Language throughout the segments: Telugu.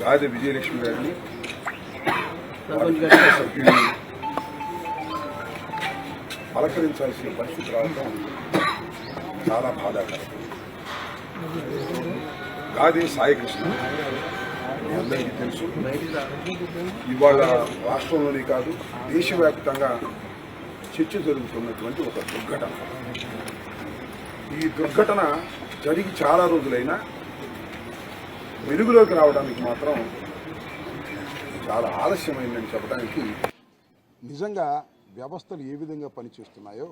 గాది విజయలక్ష్మి గారిని పలకరించాల్సిన పరిస్థితి రావడం చాలా బాధాకరం. గాది సాయికృష్ణ మీ అందరికీ తెలుసు. ఇవాళ రాష్ట్రంలోనే కాదు దేశవ్యాప్తంగా చర్చ జరుగుతున్నటువంటి ఒక దుర్ఘటన. ఈ దుర్ఘటన జరిగి చాలా రోజులైనా వెలుగులోకి రావడానికి మాత్రం చాలా ఆలస్యమైందని చెప్పడానికి నిజంగా వ్యవస్థలు ఏ విధంగా పనిచేస్తున్నాయో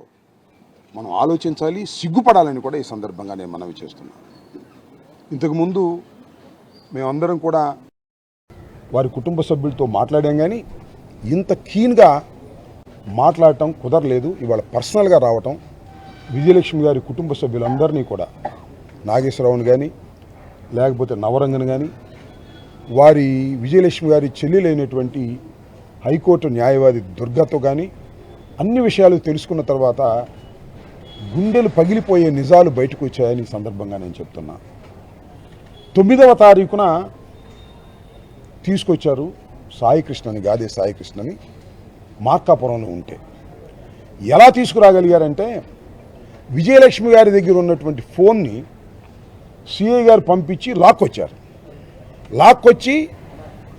మనం ఆలోచించాలి, సిగ్గుపడాలని కూడా ఈ సందర్భంగా నేను మనవి చేస్తున్నాను. ఇంతకుముందు మేమందరం కూడా వారి కుటుంబ సభ్యులతో మాట్లాడాం, కానీ ఇంత కీన్గా మాట్లాడటం కుదరలేదు. ఇవాళ పర్సనల్గా రావటం, విజయలక్ష్మి గారి కుటుంబ సభ్యులందరినీ కూడా, నాగేశ్వరరావుని కానీ లేకపోతే నవరంగన్ కానీ, వారి విజయలక్ష్మి గారి చెల్లెలైనటువంటి హైకోర్టు న్యాయవాది దుర్గతో కానీ అన్ని విషయాలు తెలుసుకున్న తర్వాత గుండెలు పగిలిపోయే నిజాలు బయటకు వచ్చాయని సందర్భంగా నేను చెప్తున్నా. 9వ తారీఖున తీసుకొచ్చారు సాయికృష్ణని, గాదే సాయికృష్ణని మార్కాపురంలో ఉంటే. ఎలా తీసుకురాగలిగారంటే విజయలక్ష్మి గారి దగ్గర ఉన్నటువంటి ఫోన్ని సిఐ గారు పంపించి లాక్కొచ్చారు. లాక్కొచ్చి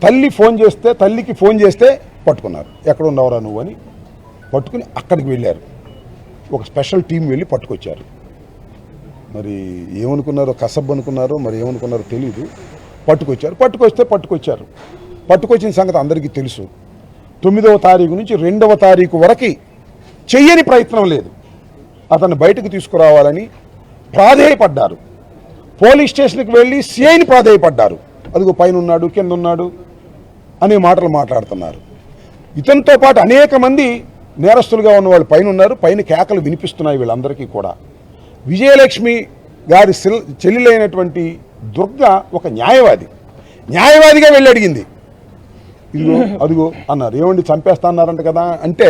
తల్లికి ఫోన్ చేస్తే పట్టుకున్నారు. ఎక్కడ ఉండవరా నువ్వు అని పట్టుకుని అక్కడికి వెళ్ళారు. ఒక స్పెషల్ టీం వెళ్ళి పట్టుకొచ్చారు. మరి ఏమనుకున్నారో, కసబ్ అనుకున్నారో మరి ఏమనుకున్నారో తెలీదు. పట్టుకొచ్చారు. పట్టుకొచ్చిన సంగతి అందరికీ తెలుసు. 9వ తారీఖు నుంచి 2వ తారీఖు వరకు చెయ్యని ప్రయత్నం లేదు. అతన్ని బయటకు తీసుకురావాలని ప్రాధేయపడ్డారు. పోలీస్ స్టేషన్కి వెళ్ళి సిఐని ప్రాధేయపడ్డారు. అదిగో పైన ఉన్నాడు, కింద ఉన్నాడు అనే మాటలు మాట్లాడుతున్నారు. ఇతనితో పాటు అనేక మంది నేరస్తులుగా ఉన్న వాళ్ళు పైన ఉన్నారు. పైన కేకలు వినిపిస్తున్నాయి వీళ్ళందరికీ కూడా. విజయలక్ష్మి గారి చెల్లెలైనటువంటి దుర్గ ఒక న్యాయవాదిగా వెళ్ళి అడిగింది. ఇదిగో అదిగో అన్నారు. ఏమండి చంపేస్తా అన్నారంట కదా అంటే,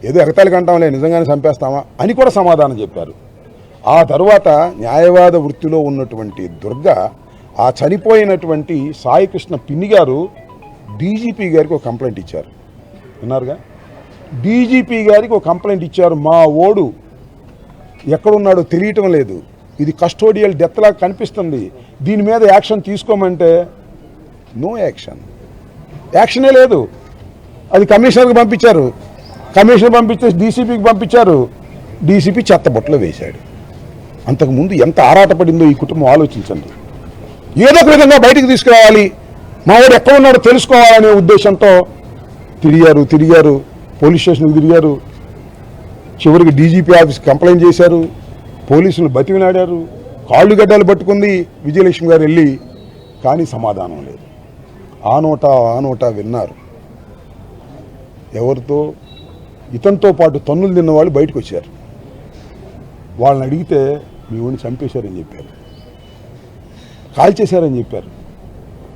ఏదో ఎగతాళికి అంటాంలే, నిజంగానే చంపేస్తామా అని కూడా సమాధానం చెప్పారు. ఆ తర్వాత న్యాయవాద వృత్తిలో ఉన్నటువంటి దుర్గ ఆ చనిపోయినటువంటి సాయికృష్ణ పిన్ని గారు డీజీపీ గారికి ఒక కంప్లైంట్ ఇచ్చారు. విన్నారుగా, డీజీపీ గారికి ఒక కంప్లైంట్ ఇచ్చారు. మా ఓడు ఎక్కడున్నాడో తెలియటం లేదు, ఇది కస్టోడియల్ డెత్ లాగా కనిపిస్తుంది, దీని మీద యాక్షన్ తీసుకోమంటే నో యాక్షనే లేదు. అది కమిషనర్కి పంపించారు. కమిషనర్ పంపిస్తే డీసీపీకి పంపించారు. డీసీపీ చెత్తబొట్టలో వేశాడు. అంతకుముందు ఎంత ఆరాటపడిందో ఈ కుటుంబం ఆలోచించండి. ఏదో ఒక విధంగా బయటికి తీసుకురావాలి, మా వాడు ఎక్కడ ఉన్నాడో తెలుసుకోవాలనే ఉద్దేశంతో తిరిగారు, పోలీస్ స్టేషన్కి తిరిగారు. చివరికి డీజీపీ ఆఫీస్కి కంప్లైంట్ చేశారు. పోలీసులు బతికినాడారు. కాళ్ళు గడ్డలు పట్టుకుంది విజయలక్ష్మి గారు వెళ్ళి, కానీ సమాధానం లేదు. ఆ నోటా విన్నారు. ఎవరితో? ఇతనితో పాటు తన్నులు తిన్న వాళ్ళు బయటకు వచ్చారు. వాళ్ళని అడిగితే మీ ఊరిని చంపేశారని చెప్పారు, కాల్చేశారని చెప్పారు.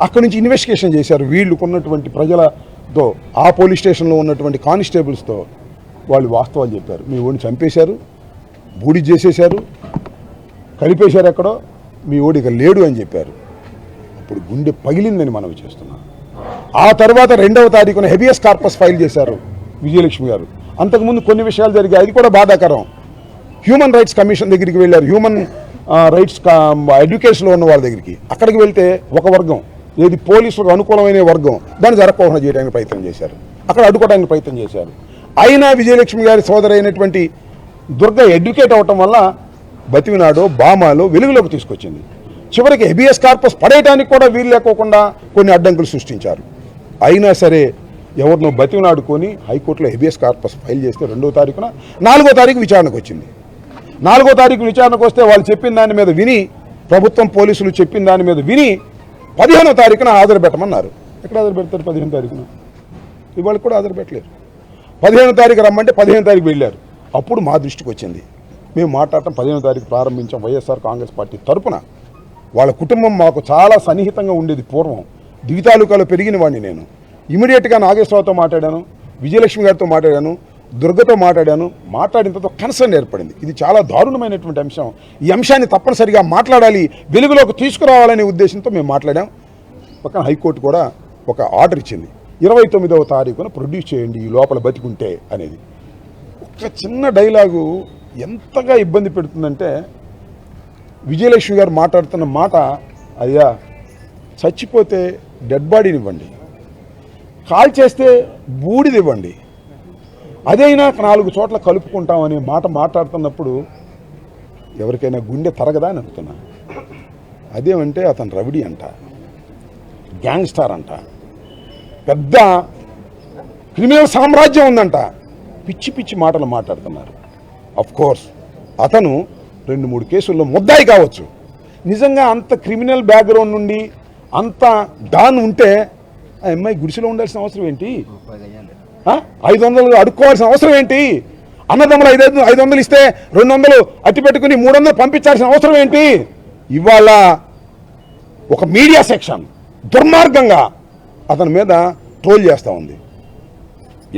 అక్కడి నుంచి ఇన్వెస్టిగేషన్ చేశారు. వీళ్ళు కొన్నటువంటి ప్రజలతో, ఆ పోలీస్ స్టేషన్లో ఉన్నటువంటి కానిస్టేబుల్స్తో వాళ్ళు వాస్తవాలు చెప్పారు. మీ ఊరిని చంపేశారు, బూడి చేసేశారు, కలిపేశారు, ఎక్కడో మీ ఊడి ఇక లేడు అని చెప్పారు. అప్పుడు గుండె పగిలిందని మనవి చేస్తున్నాం. ఆ తర్వాత 2వ తారీఖున హెబియస్ కార్పస్ ఫైల్ చేశారు విజయలక్ష్మి గారు. అంతకుముందు కొన్ని విషయాలు జరిగాయి, అది కూడా బాధాకరం. హ్యూమన్ రైట్స్ కమిషన్ దగ్గరికి వెళ్ళారు. హ్యూమన్ రైట్స్ ఎడ్యుకేషన్లో ఉన్న వాళ్ళ దగ్గరికి. అక్కడికి వెళ్తే ఒక వర్గం, ఏది పోలీసులకు అనుకూలమైన వర్గం, దాన్ని జరగకుండా చేయడానికి ప్రయత్నం చేశారు. అక్కడ అడ్డుకోవడానికి ప్రయత్నం చేశారు. అయినా విజయలక్ష్మి గారి సోదరైనటువంటి దుర్గ ఎడ్యుకేట్ అవటం వల్ల బతివినాడో బామాలో వెలుగులోకి తీసుకొచ్చింది. చివరికి హెబియస్ కార్పస్ పడేయడానికి కూడా వీలు లేకోకుండా కొన్ని అడ్డంకులు సృష్టించారు. అయినా సరే ఎవరినో బతివినాడుకొని హైకోర్టులో హెబియస్ కార్పస్ ఫైల్ చేస్తే 2వ తారీఖున 4వ తారీఖు విచారణకు వచ్చింది. 4వ తారీఖు విచారణకు వస్తే వాళ్ళు చెప్పిన దాని మీద విని, ప్రభుత్వం పోలీసులు చెప్పిన దాని మీద విని 15వ తారీఖున హాజరు పెట్టమన్నారు. ఎక్కడ హాజరు పెడతారు? 15వ తారీఖున. ఇవాళ కూడా హాజరు పెట్టలేరు. 15వ తారీఖు రమ్మంటే 15వ తారీఖు వెళ్ళారు. అప్పుడు మా దృష్టికి వచ్చింది. మేము మాట్లాడటం 15వ తారీఖు ప్రారంభించాం. వైఎస్ఆర్ కాంగ్రెస్ పార్టీ తరపున వాళ్ళ కుటుంబం మాకు చాలా సన్నిహితంగా ఉండేది. పూర్వం దివితాలూకాలో పెరిగిన వాడిని నేను. ఇమీడియట్గా నాగేశ్వరరావుతో మాట్లాడాను, విజయలక్ష్మి గారితో మాట్లాడాను, దుర్గతో మాట్లాడిన తర్వాత కన్సర్న్ ఏర్పడింది. ఇది చాలా దారుణమైనటువంటి అంశం. ఈ అంశాన్ని తప్పనిసరిగా మాట్లాడాలి, వెలుగులోకి తీసుకురావాలనే ఉద్దేశంతో మేము మాట్లాడాం. పక్కన హైకోర్టు కూడా ఒక ఆర్డర్ ఇచ్చింది, 29వ తారీఖున ప్రొడ్యూస్ చేయండి ఈ లోపల బతికుంటే అనేది. ఒక చిన్న డైలాగు ఎంతగా ఇబ్బంది పెడుతుందంటే, విజయలక్ష్మి గారు మాట్లాడుతున్న మాట, అయ్యా చచ్చిపోతే డెడ్ బాడీని ఇవ్వండి, కాల్ చేస్తే బూడిదివ్వండి, అదైనా 4 చోట్ల కలుపుకుంటామనే మాట మాట్లాడుతున్నప్పుడు ఎవరికైనా గుండె తరగదా అని అడుగుతున్నా. అదేమంటే అతను రౌడీ అంట, గ్యాంగ్స్టార్ అంట, పెద్ద క్రిమినల్ సామ్రాజ్యం ఉందంట, పిచ్చి పిచ్చి మాటలు మాట్లాడుతున్నారు. అఫ్ కోర్స్ అతను 2-3 కేసుల్లో ముద్దాయి కావచ్చు. నిజంగా అంత క్రిమినల్ బ్యాక్గ్రౌండ్ నుండి అంత డాన్ ఉంటే ఆ అమ్మాయి గుడిసెలో ఉండాల్సిన అవసరం ఏంటి? 500 అడుక్కోవాల్సిన అవసరం ఏంటి? అన్నదమ్ములు 500 ఇస్తే 200 అట్టి పెట్టుకుని 300 పంపించాల్సిన అవసరం ఏంటి? ఇవాళ ఒక మీడియా సెక్షన్ దుర్మార్గంగా అతని మీద ట్రోల్ చేస్తూ ఉంది.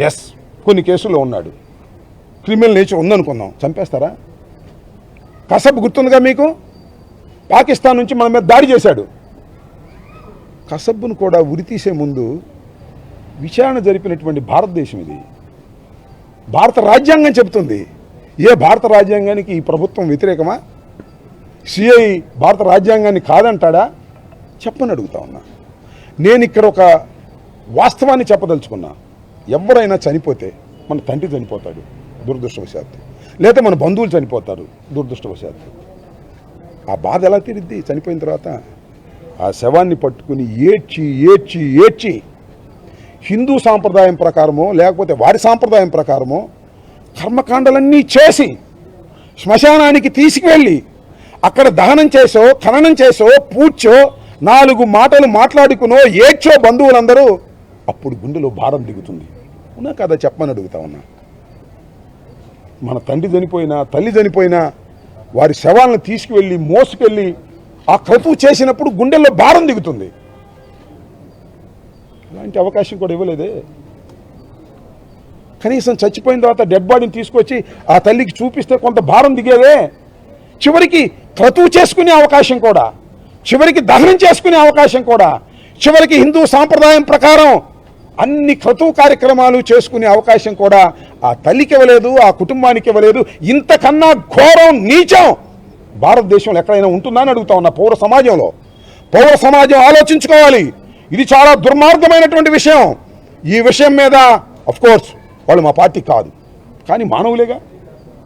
ఎస్, కొన్ని కేసుల్లో ఉన్నాడు, క్రిమినల్ నేచర్ ఉందనుకుందాం, చంపేస్తారా? కసబ్ గుర్తుందిగా మీకు, పాకిస్తాన్ నుంచి మన మీద దాడి చేశాడు. కసబ్ను కూడా ఉరితీసే ముందు విచారణ జరిపినటువంటి భారతదేశం ఇది. భారత రాజ్యాంగం చెబుతుంది. ఏ భారత రాజ్యాంగానికి ఈ ప్రభుత్వం వ్యతిరేకమా? సిఐ భారత రాజ్యాంగాన్ని కాదంటాడా? చెప్పని అడుగుతా ఉన్నా. నేను ఇక్కడ ఒక వాస్తవాన్ని చెప్పదలుచుకున్నా. ఎవరైనా చనిపోతే, మన తండ్రి చనిపోతాడు దురదృష్టవశాత్తు, లేదా మన బంధువులు చనిపోతారు దురదృష్టవశాత్తు. ఆ బాధ ఎలా తీరిద్ది? చనిపోయిన తర్వాత ఆ శవాన్ని పట్టుకుని ఏడ్చి ఏడ్చి ఏడ్చి హిందూ సాంప్రదాయం ప్రకారమో లేకపోతే వారి సాంప్రదాయం ప్రకారమో కర్మకాండలన్నీ చేసి శ్మశానానికి తీసుకువెళ్ళి అక్కడ దహనం చేసో, ఖననం చేసో, పూడ్చో, 4 మాటలు మాట్లాడుకునో, ఏడ్చో బంధువులందరూ, అప్పుడు గుండెలో భారం దిగుతుంది. ఉన్నా కదా చెప్పమని అడుగుతా ఉన్నా. మన తండ్రి చనిపోయినా, తల్లి చనిపోయినా వారి శవాలను తీసుకువెళ్ళి మోసుకెళ్ళి ఆ క్రతువు చేసినప్పుడు గుండెల్లో భారం దిగుతుంది. అలాంటి అవకాశం కూడా ఇవ్వలేదే. కనీసం చచ్చిపోయిన తర్వాత డెడ్ బాడీని తీసుకొచ్చి ఆ తల్లికి చూపిస్తే కొంత భారం దిగేదే. చివరికి క్రతువు చేసుకునే అవకాశం కూడా, చివరికి దహనం చేసుకునే అవకాశం కూడా, చివరికి హిందూ సాంప్రదాయం ప్రకారం అన్ని క్రతువు కార్యక్రమాలు చేసుకునే అవకాశం కూడా ఆ తల్లికి ఇవ్వలేదు, ఆ కుటుంబానికి ఇవ్వలేదు. ఇంతకన్నా ఘోరం, నీచం భారతదేశంలో ఎక్కడైనా ఉంటుందా అని అడుగుతా ఉన్నా. పౌర సమాజం ఆలోచించుకోవాలి. ఇది చాలా దుర్మార్గమైనటువంటి విషయం. ఈ విషయం మీద అఫ్ కోర్స్ వాళ్ళు మా పార్టీ కాదు, కానీ మానవులేగా.